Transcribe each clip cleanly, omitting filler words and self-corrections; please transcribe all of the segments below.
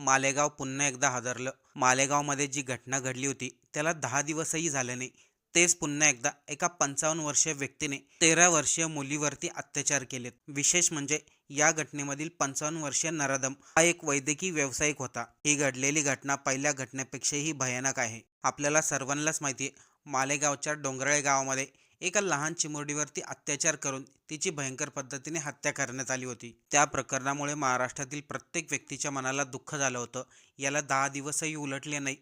मालेगाव पुन्हा एकदा हादरलं. मालेगावमध्ये जी घटना घडली होती त्याला 10 दिवसही झाले नाही. तेच पुन्हा एकदा एका 55 वर्षीय व्यक्तीने 13 वर्षीय मुलीवरती अत्याचार केलेत. विशेष म्हणजे या घटनेमधील 55 वर्षीय नराधम हा एक वैद्यकीय व्यावसायिक होता. ही घडलेली घटना पहिल्या घटनेपेक्षाही भयानक आहे. आपल्याला सर्वांनाच माहिती आहे, मालेगावच्या डोंगराळे गावामध्ये एका लहान चिमुरडीवरती अत्याचार करून तिची भयंकर पद्धतीने हत्या करण्यात आली होती. त्या प्रकरणामुळे महाराष्ट्रातील प्रत्येक व्यक्तीच्या मनाला दुःख झालं होतं. याला 10 दिवसही उलटले नाही,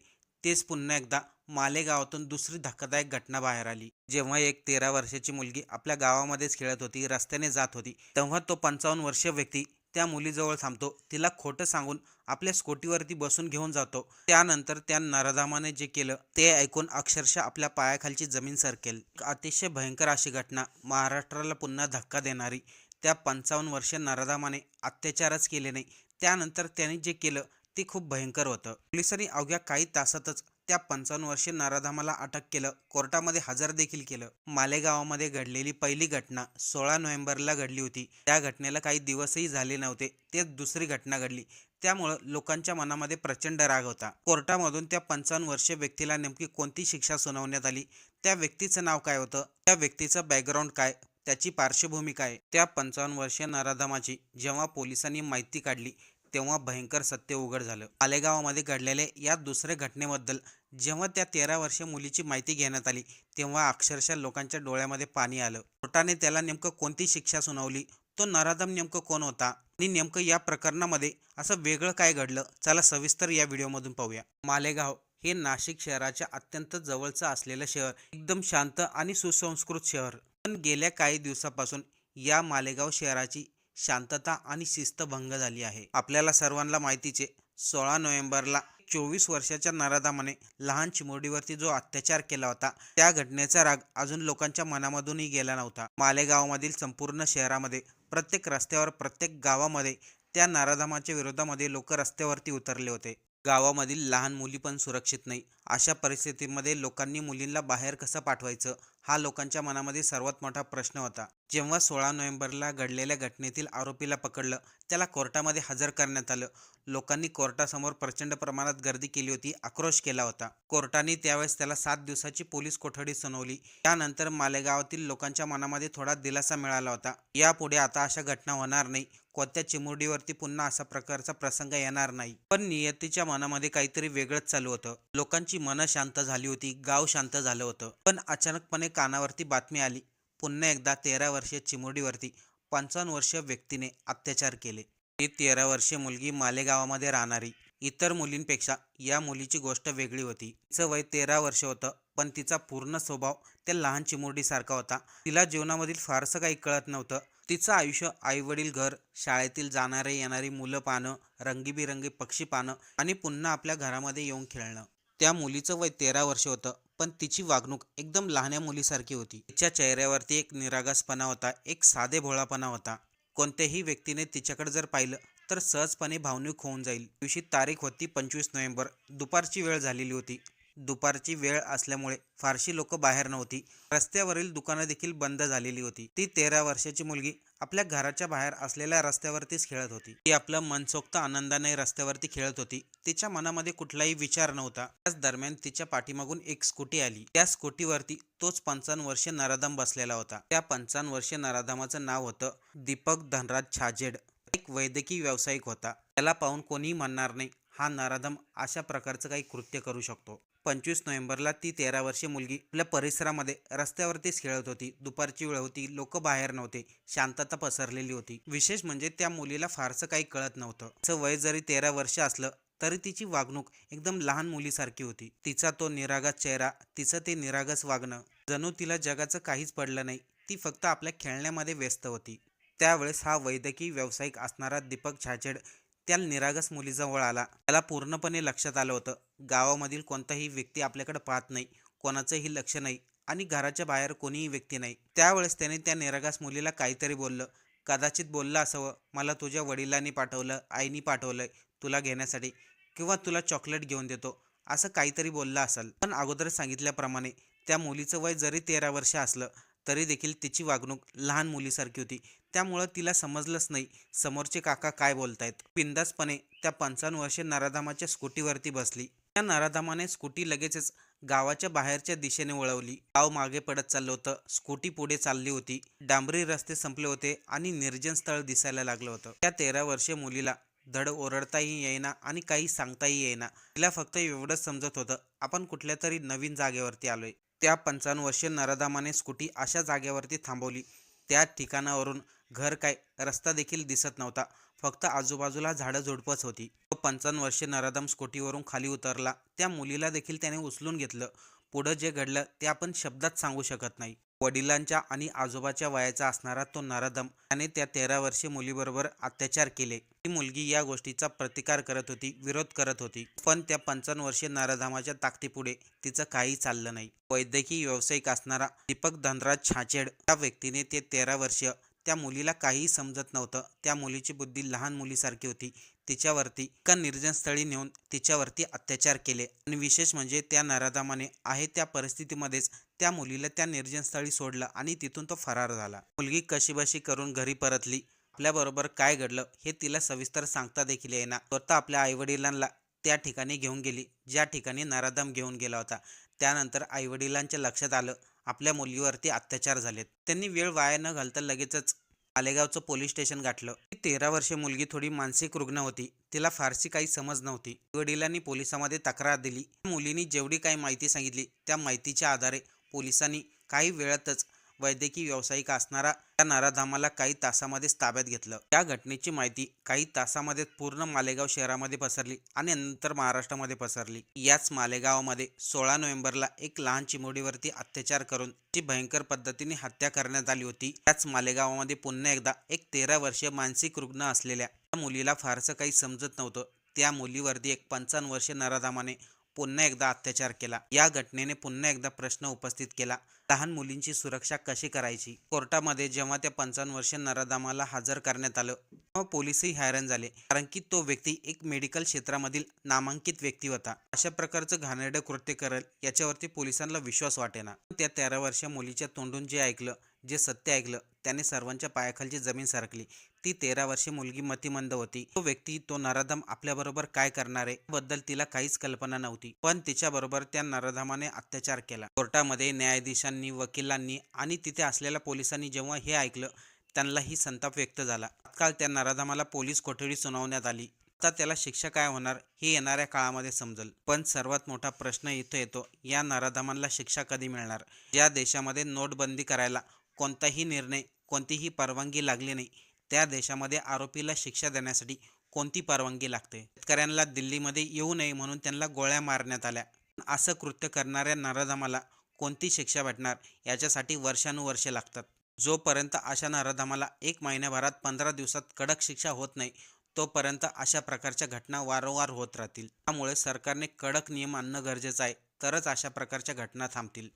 तेच पुन्हा एकदा मालेगावातून दुसरी धक्कादायक घटना बाहेर आली. जेव्हा एक 13 वर्षाची मुलगी आपल्या गावामध्येच खेळत होती, रस्त्याने जात होती, तेव्हा तो 55 वर्षीय व्यक्ती त्या मुलीजवळ थांबतो, तिला खोटं सांगून आपल्या स्कूटीवरती बसून घेऊन जातो. त्यानंतर त्या नराधमाने जे केलं ते ऐकून अक्षरशः आपल्या पायाखालची जमीन सरकेल. अतिशय भयंकर अशी घटना, महाराष्ट्राला पुन्हा धक्का देणारी. त्या 55 वर्षीय नराधमाने अत्याचारच केले नाही, त्यानंतर त्याने जे केलं ते खूप भयंकर होतं. पोलिसांनी अवघ्या काही तासातच त्या 55 वर्षीय नराधमाला अटक केलं, कोर्टामध्ये हजर देखील केलं. मालेगावामध्ये घडलेली पहिली घटना 16 नोव्हेंबरला घडली होती. त्या घटनेला काही दिवसही झाले नव्हते, तेच दुसरी घटना घडली. त्यामुळं लोकांच्या मनामध्ये प्रचंड राग होता. कोर्टामधून त्या 55 वर्षीय व्यक्तीला नेमकी कोणती शिक्षा सुनावण्यात आली, त्या व्यक्तीचं नाव काय होतं, त्या व्यक्तीचं बॅकग्राऊंड काय, त्याची पार्श्वभूमी काय, त्या 55 वर्षीय नराधमाची जेव्हा पोलिसांनी माहिती काढली तेव्हा भयंकर सत्य उघड झालं. मालेगावामध्ये घडलेल्या या दुसऱ्या घटनेबद्दल जेव्हा त्या 13 वर्षीय मुलीची माहिती घेण्यात आली तेव्हा अक्षरशः लोकांच्या डोळ्यामध्ये पाणी आलं. कोर्टाने त्याला नेमकं कोणती शिक्षा सुनावली, तो नराधम नेमकं कोण होता आणि नेमकं या प्रकरणामध्ये असं वेगळं काय घडलं, चला सविस्तर या व्हिडिओमधून पाहूया. मालेगाव हे नाशिक शहराच्या अत्यंत जवळचं असलेलं शहर, एकदम शांत आणि सुसंस्कृत शहर. पण गेल्या काही दिवसापासून या मालेगाव शहराची शांतता आणि शिस्त भंग झाली आहे. आपल्याला सर्वांना माहितीचे 16 नोव्हेंबरला 24 वर्षाच्या नराधमाने लहान चिमुरडीवरती जो अत्याचार केला होता त्या घटनेचा राग अजून लोकांच्या मनामधूनही गेला नव्हता. मालेगावमधील संपूर्ण शहरामध्ये प्रत्येक रस्त्यावर, प्रत्येक गावामध्ये त्या नराधमाच्या विरोधामध्ये लोक रस्त्यावरती उतरले होते. गावामधील लहान मुली पण सुरक्षित नाही. अशा परिस्थितीमध्ये लोकांनी मुलींना बाहेर कसं पाठवायचं हा लोकांच्या मनामध्ये सर्वात मोठा प्रश्न होता. जेव्हा 16 नोव्हेंबरला घडलेल्या घटनेतील आरोपीला पकडलं, त्याला कोर्टामध्ये हजर करण्यात आलं. लोकांनी कोर्टासमोर प्रचंड प्रमाणात गर्दी केली होती, आक्रोश केला होता. कोर्टाने त्यावेळेस त्याला 7 दिवसाची पोलीस कोठडी सुनावली. त्यानंतर मालेगावातील लोकांच्या मनामध्ये थोडा दिलासा मिळाला होता. यापुढे आता अशा घटना होणार नाही, कोणत्या चिमुरडीवरती पुन्हा असा प्रकारचा प्रसंग येणार नाही. पण नियतीच्या मनामध्ये काहीतरी वेगळंच चालू होतं. लोकांची मनं शांत झाली होती, गाव शांत झालं होतं. पण अचानकपणे कानावरती बातमी आली, पुन्हा एकदा 13 वर्षीय चिमुरडीवरती 55 वर्षीय व्यक्तीने अत्याचार केले. ही 13 वर्षीय मुलगी मालेगावामध्ये राहणारी. इतर मुलींपेक्षा या मुलीची गोष्ट वेगळी होती. तिचं वय 13 वर्ष होतं, पण तिचा पूर्ण स्वभाव त्या लहान चिमुरडीसारखा होता. तिला जीवनामधील फारसं काही कळत नव्हतं. तिचं आयुष्य आईवडील, घर, शाळेतील जाणारे येणारी मुलं पाहणं, रंगीबिरंगी पक्षी पाहणं आणि पुन्हा आपल्या घरामध्ये येऊन खेळणं. त्या मुलीचं वय 13 वर्ष होतं, पण तिची वागणूक एकदम लहान्या मुलीसारखी होती. तिच्या चेहऱ्यावरती एक निरागसपणा होता, एक साधेभोळापणा होता. कोणत्याही व्यक्तीने तिच्याकडे जर पाहिलं तर सहजपणे भावनिक होऊन जाईल. दिवशी तारीख होती 25 नोव्हेंबर, दुपारची वेळ झालेली होती. दुपारची वेळ असल्यामुळे फारशी लोक बाहेर नव्हती. रस्त्यावरील दुकानं देखील बंद झालेली होती. ती 13 वर्षाची मुलगी आपल्या घराच्या बाहेर असलेल्या रस्त्यावरतीच खेळत होती. ती आपलं मनसोक्त आनंदाने रस्त्यावरती खेळत होती. तिच्या मनामध्ये कुठलाही विचार नव्हता. त्याच दरम्यान तिच्या पाठीमागून एक स्कूटी आली. त्या स्कूटीवरती तोच 55 वर्षीय नराधम बसलेला होता. त्या 55 वर्षीय नराधमाचं नाव होतं दीपक धनराज छाजेड. एक वैद्यकीय व्यावसायिक होता. त्याला पाहून कोणीही म्हणणार नाही हा नराधम अशा प्रकारचं काही कृत्य करू शकतो. 25 नोव्हेंबरला ती 13 वर्षीय मुलगी आपल्या परिसरामध्ये रस्त्यावरतीच खेळत होती. दुपारची वेळ होती, लोक बाहेर नव्हते, शांतता पसरलेली होती. विशेष म्हणजे त्या मुलीला फारसं काही कळत नव्हतं. तिचं वय जरी 13 वर्ष असलं तरी तिची वागणूक एकदम लहान मुलीसारखी होती. तिचा तो निरागस चेहरा, तिचं ते निरागस वागणं, जणू तिला जगाचं काहीच पडलं नाही. ती फक्त आपल्या खेळण्यामध्ये व्यस्त होती. त्यावेळेस हा वैद्यकीय व्यावसायिक असणारा दीपक छाजेड त्या निरागस मुलीजवळ आला. त्याला पूर्णपणे लक्षात आलं होतं, गावामधील कोणताही व्यक्ती आपल्याकडे पाहत नाही, कोणाचंही लक्ष नाही आणि घराच्या बाहेर कोणीही व्यक्ती नाही. त्यावेळेस त्याने त्या निरागस मुलीला काहीतरी बोललं. कदाचित बोललं असावं, मला तुझ्या वडिलांनी पाठवलं, आईनी पाठवलंय तुला घेण्यासाठी, किंवा तुला चॉकलेट घेऊन देतो, असं काहीतरी बोललं असेल. पण अगोदर सांगितल्याप्रमाणे त्या मुलीचं वय जरी 13 वर्ष असलं तरी देखील तिची वागणूक लहान मुलीसारखी होती. त्यामुळं तिला समजलंच नाही समोरचे काका काय बोलतायत. बिंदासपणे त्या 55 वर्षीय नराधामाच्या स्कूटीवरती बसली. त्या नराधामाने स्कूटी लगेचच गावाच्या बाहेरच्या दिशेने वळवली. गाव मागे पडत चाललं होतं, स्कूटी पुढे चालली होती. डांबरी रस्ते संपले होते आणि निर्जन स्थळ दिसायला लागलं होतं. त्या 13 वर्षीय मुलीला धड ओरडताही येईना आणि काही सांगताही येईना. तिला फक्त एवढंच समजत होतं, आपण कुठल्या तरी नवीन जागेवरती आलोय. त्या 55 वर्षीय नराधामाने स्कूटी अशा जागेवरती थांबवली, त्या ठिकाणावरून घर काय रस्ता देखील दिसत नव्हता. फक्त आजूबाजूला झाडं झुडपच होती. तो 55 वर्षीय नराधम स्कूटीवरून खाली उतरला. त्या मुलीला देखील त्याने उचलून घेतलं. पुढं जे घडलं ते आपण शब्दात सांगू शकत नाही. वडिलांच्या आणि आजोबाच्या वयाचा असणारा तो नराधम त्याने त्या 13 वर्षीय मुलीबरोबर अत्याचार केले. ती मुलगी या गोष्टीचा प्रतिकार करत होती, विरोध करत होती, पण त्या 55 वर्षीय नराधमाच्या ताकदीपुढे तिचं काही चाललं नाही. वैद्यकीय व्यावसायिक असणारा दीपक धनराज छाचेड या व्यक्तीने ते 13 वर्षीय त्या मुलीला काहीही समजत नव्हतं. त्या मुलीची बुद्धी लहान मुलीसारखी होती. तिच्यावरती एका निर्जन स्थळी नेऊन तिच्यावरती अत्याचार केले आणि विशेष म्हणजे त्या नराधमाने आहे त्या परिस्थितीमध्येच त्या मुलीला त्या निर्जन स्थळी सोडलं आणि तिथून तो फरार झाला. मुलगी कशीबशी करून घरी परतली. आपल्याबरोबर काय घडलं हे तिला सविस्तर सांगता देखील येईना. स्वतः आपल्या आईवडिलांना त्या ठिकाणी घेऊन गेली ज्या ठिकाणी नराधम घेऊन गेला होता. त्यानंतर आईवडिलांच्या लक्षात आलं आपल्या मुलीवरती अत्याचार झालेत. त्यांनी वेळ वाया न घालता लगेचच मालेगावचं पोलीस स्टेशन गाठलं. ती 13 वर्षीय मुलगी थोडी मानसिक रुग्ण होती. तिला फारशी काही समज नव्हती. वडिलांनी पोलिसांमध्ये तक्रार दिली. मुलीने जेवढी काही माहिती सांगितली त्या माहितीच्या आधारे पोलिसांनी काही वेळातच वैद्यकीय व्यावसायिक असणारा त्या नराधामाला काही तासामध्येच ताब्यात घेतलं. या घटनेची माहिती काही तासामध्ये पूर्ण मालेगाव शहरामध्ये पसरली आणि नंतर महाराष्ट्रामध्ये पसरली. याच मालेगावामध्ये 16 नोव्हेंबरला एक लहान चिमुरडीवरती अत्याचार करून जी भयंकर पद्धतीने हत्या करण्यात आली होती. त्याच मालेगावामध्ये पुन्हा एकदा एक 13 वर्षीय मानसिक रुग्ण असलेल्या त्या मुलीला फारसं काही समजत नव्हतं. त्या मुलीवरती एक 55 वर्षीय नराधामाने पुन्हा एकदा अत्याचार केला. या घटनेने पुन्हा एकदा प्रश्न उपस्थित केला, लहान मुलींची सुरक्षा कशी करायची. कोर्टामध्ये जेव्हा त्या 55 वर्षीय नराधामाला हजर करण्यात आलं तेव्हा पोलीसही हैराण झाले, कारण की तो व्यक्ती एक मेडिकल क्षेत्रामधील नामांकित व्यक्ती होता. अशा प्रकारचं घाणेरडं कृत्य करेल याच्यावरती पोलिसांना विश्वास वाटेना. त्या 13 वर्षीय मुलीच्या तोंडून जे ऐकलं, जे सत्य ऐकलं त्याने सर्वांच्या पायाखालची जमीन सरकली. ती 13 वर्षीय मुलगी मतिमंद होती. तो व्यक्ती, तो नराधम आपल्याबरोबर काय करणार आहे याबद्दल तिला काहीच कल्पना नव्हती, पण तिच्याबरोबर त्या नराधमाने अत्याचार केला. कोर्टामध्ये न्यायाधीशांनी, वकिलांनी आणि तिथे असलेल्या पोलिसांनी जेव्हा हे ऐकलं त्यांनाही संताप व्यक्त झाला. तात्काळ त्या नराधमाला पोलीस कोठडी सुनावण्यात आली. आता त्याला शिक्षा काय होणार हे येणाऱ्या काळामध्ये समजेल. पण सर्वात मोठा प्रश्न इथं येतो, या नराधमांना शिक्षा कधी मिळणार. ज्या देशामध्ये नोटबंदी करायला कोणताही निर्णय, कोणतीही परवानगी लागली नाही, त्या देशामध्ये आरोपीला शिक्षा देण्यासाठी कोणती परवानगी लागते. शेतकऱ्यांना दिल्लीमध्ये येऊ नये म्हणून त्यांना गोळ्या मारण्यात आल्या. असं कृत्य करणाऱ्या नराधमाला कोणती शिक्षा भेटणार याच्यासाठी वर्षानुवर्षे लागतात. जोपर्यंत अशा नराधमाला 1 महिन्याभरात 15 दिवसात कडक शिक्षा होत नाही तोपर्यंत अशा प्रकारच्या घटना वारंवार होत राहतील. त्यामुळे सरकारने कडक नियम आणणं गरजेचं आहे, तरच अशा प्रकारच्या घटना थांबतील.